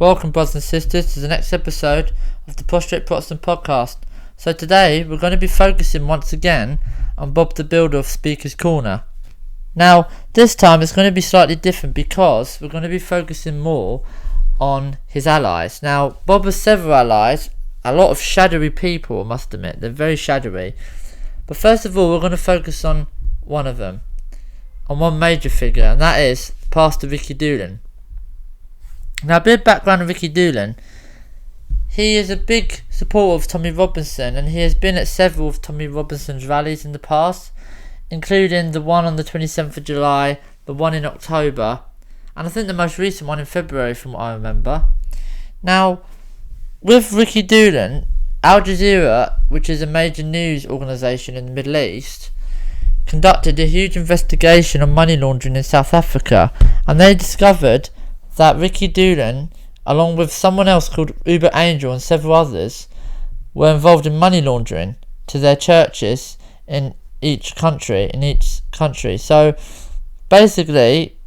Welcome, brothers and sisters, to the next episode of the Prostrate Protestant Podcast. So today we're going to be focusing once again on Bob the Builder of Speaker's Corner. Now, this time it's going to be slightly different because we're going to be focusing more on his allies. Now, Bob has several allies, a lot of shadowy people, I must admit. They're very shadowy. But first of all, we're going to focus on one of them, on one major figure, and that is Pastor Ricky Doolan. Now, a bit of background on Ricky Doolan. He is a big supporter of Tommy Robinson, and he has been at several of Tommy Robinson's rallies in the past, including the one on the 27th of July, the one in October, and I think the most recent one in February from what I remember. Now, with Ricky Doolan, Al Jazeera, which is a major news organisation in the Middle East, conducted a huge investigation on money laundering in South Africa, and they discovered that Ricky Doolan, along with someone else called Uber Angel and several others, were involved in money laundering to their churches in each country. So basically,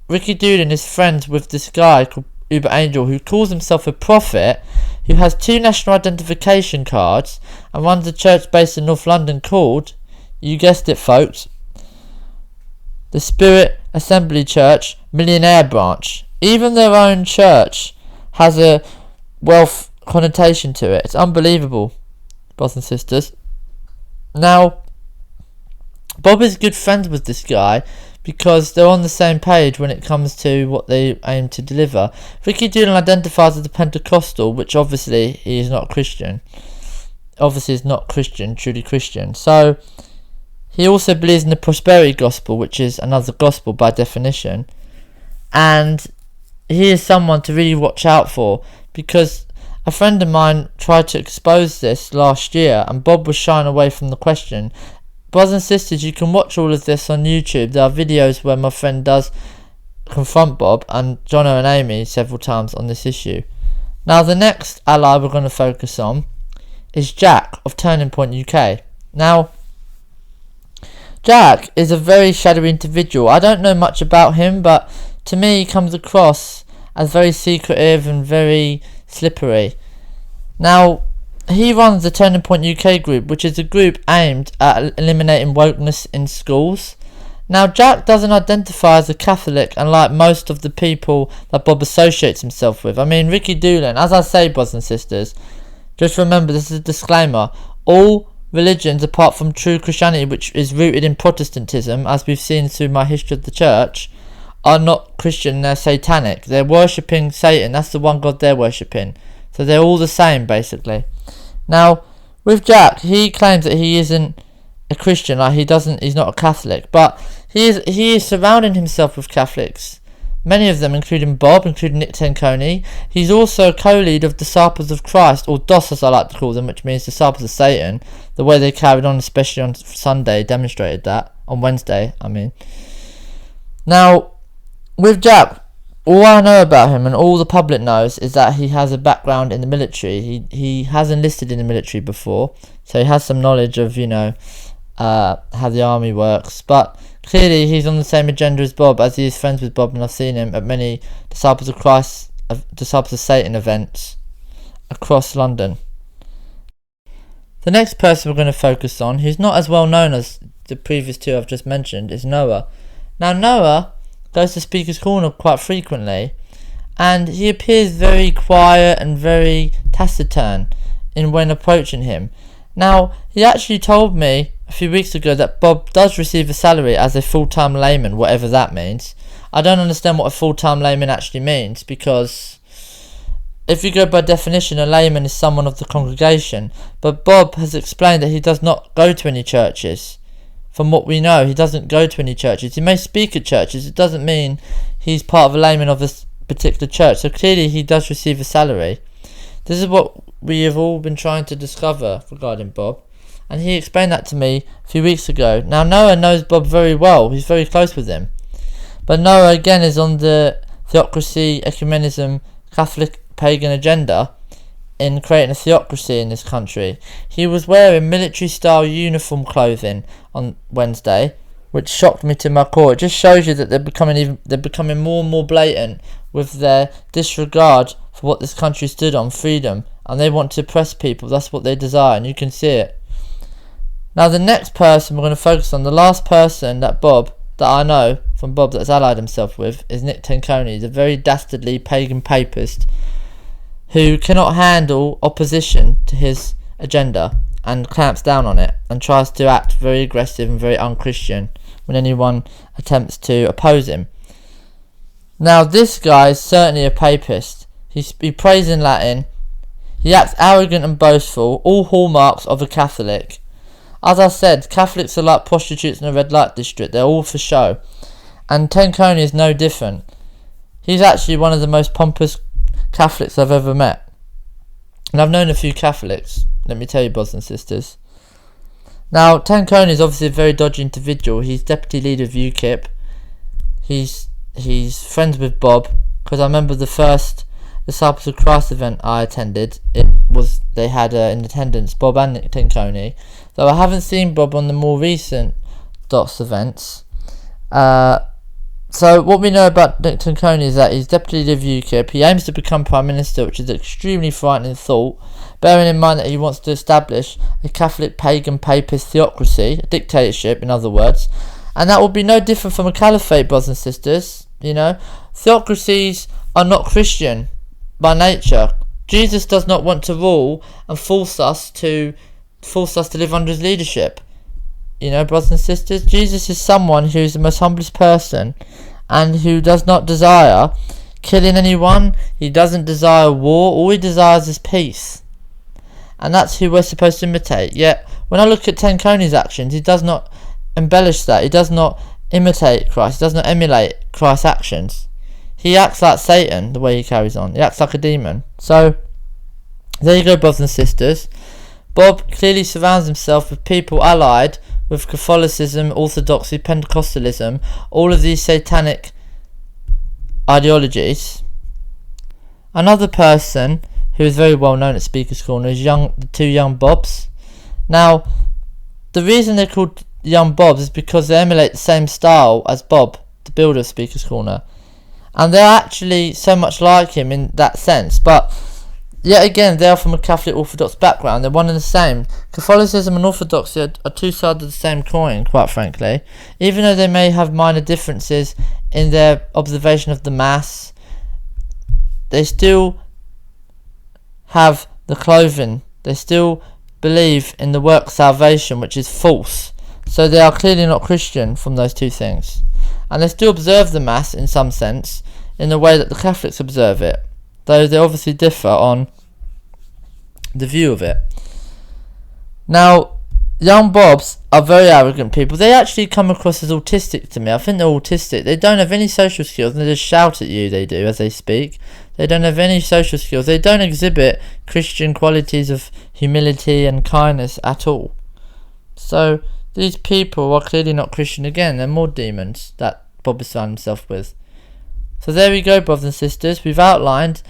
Ricky Doolan is friends with this guy called Uber Angel, who calls himself a prophet, who has 2 national identification cards and runs a church based in North London called, you guessed it folks, the Spirit Assembly Church Millionaire Branch. Even their own church has a wealth connotation to it. It's unbelievable, brothers and sisters. Now, Bob is good friends with this guy because they're on the same page when it comes to what they aim to deliver. Ricky Doolan identifies as a Pentecostal, which obviously he is not Christian. Obviously is not Christian, truly Christian. So, he also believes in the prosperity gospel, which is another gospel by definition. And he is someone to really watch out for, because a friend of mine tried to expose this last year and Bob was shying away from the question. Brothers and sisters, you can watch all of this on YouTube. There are videos where my friend does confront Bob and Jono and Amy several times on this issue. Now, the next ally we're going to focus on is Jack of Turning Point UK. Now, Jack is a very shadowy individual. I don't know much about him, but to me he comes across as very secretive and very slippery. Now, he runs the Turning Point UK group, which is a group aimed at eliminating wokeness in schools. Now, Jack doesn't identify as a Catholic, unlike most of the people that Bob associates himself with. I mean, Ricky Doolan, as I say, brothers and sisters, just remember this is a disclaimer. All religions, apart from true Christianity, which is rooted in Protestantism, as we've seen through my history of the church, are not Christian, they're satanic. They're worshipping Satan, that's the one god they're worshipping. So they're all the same, basically. Now, with Jack, he claims that he isn't a Christian, like he's not a Catholic, but he is surrounding himself with Catholics. Many of them, including Bob, including Nick Tenconi. He's also co-lead of Disciples of Christ, or DOS as I like to call them, which means Disciples of Satan. The way they carried on, especially on Sunday, demonstrated that. On Wednesday, I mean. Now, with Jack, all I know about him and all the public knows is that he has a background in the military. He has enlisted in the military before, so he has some knowledge of, how the army works. But clearly he's on the same agenda as Bob, as he is friends with Bob, and I've seen him at many Disciples of Christ, Disciples of Satan events across London. The next person we're going to focus on, who's not as well known as the previous two I've just mentioned, is Noah. Now, Noah goes to Speaker's Corner quite frequently, and he appears very quiet and very taciturn when approaching him. Now, he actually told me a few weeks ago that Bob does receive a salary as a full-time layman, whatever that means. I don't understand what a full-time layman actually means, because if you go by definition, a layman is someone of the congregation, but Bob has explained that he does not go to any churches. From what we know, he doesn't go to any churches. He may speak at churches. It doesn't mean he's part of a layman of this particular church. So clearly he does receive a salary. This is what we have all been trying to discover regarding Bob. And he explained that to me a few weeks ago. Now, Noah knows Bob very well. He's very close with him. But Noah, again, is on the theocracy, ecumenism, Catholic pagan agenda in creating a theocracy in this country. He was wearing military-style uniform clothing on Wednesday, which shocked me to my core. It just shows you that they're becoming more and more blatant with their disregard for what this country stood on, freedom, and they want to oppress people. That's what they desire, and you can see it. Now the next person we're going to focus on, the last person that I know from Bob that's allied himself with, is Nick Tenconi. He's a very dastardly pagan papist who cannot handle opposition to his agenda and clamps down on it and tries to act very aggressive and very unchristian when anyone attempts to oppose him. Now this guy is certainly a papist. He prays in Latin. He acts arrogant and boastful, all hallmarks of a Catholic. As I said, Catholics are like prostitutes in a red light district. They're all for show. And Tenconi is no different. He's actually one of the most pompous Catholics I've ever met. And I've known a few Catholics, let me tell you, brothers and sisters. Now, Tenconi is obviously a very dodgy individual. He's deputy leader of UKIP. He's friends with Bob, because I remember the first Disciples of Christ event I attended, they had in attendance Bob and Nick Tenconi. Though I haven't seen Bob on the more recent DOTS events. So what we know about Nick Tenconi is that he's deputy leader of UKIP. He aims to become Prime Minister, which is an extremely frightening thought, bearing in mind that he wants to establish a Catholic pagan papist theocracy, a dictatorship in other words, and that will be no different from a caliphate, brothers and sisters. You know, theocracies are not Christian by nature. Jesus does not want to rule and force us to live under his leadership. You know, brothers and sisters, Jesus is someone who is the most humblest person and who does not desire killing anyone. He doesn't desire war. All he desires is peace. And that's who we're supposed to imitate. Yet, when I look at Tenconi's actions, he does not embellish that. He does not imitate Christ. He does not emulate Christ's actions. He acts like Satan, the way he carries on. He acts like a demon. So, there you go, brothers and sisters. Bob clearly surrounds himself with people allied with Catholicism, Orthodoxy, Pentecostalism, all of these satanic ideologies. Another person who is very well known at Speaker's Corner is the two young Bobs. Now, the reason they're called young Bobs is because they emulate the same style as Bob, the builder of Speaker's Corner. And they're actually so much like him in that sense, but yet again, they are from a Catholic Orthodox background. They're one and the same. Catholicism and Orthodoxy are two sides of the same coin, quite frankly. Even though they may have minor differences in their observation of the Mass, they still have the clothing. They still believe in the work salvation, which is false. So they are clearly not Christian from those two things. And they still observe the Mass in some sense, in the way that the Catholics observe it, though they obviously differ on the view of it. Now, young Bobs are very arrogant people. They actually come across as autistic to me. I think they're autistic. They don't have any social skills, and they just shout at you, they do, as they speak. They don't have any social skills. They don't exhibit Christian qualities of humility and kindness at all. So, these people are clearly not Christian again. They're more demons that Bob has found himself with. So there we go, brothers and sisters. We've outlined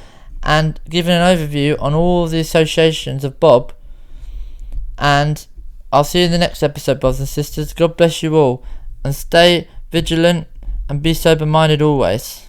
and given an overview on all of the associations of Bob. And I'll see you in the next episode, brothers and sisters. God bless you all. And stay vigilant and be sober-minded always.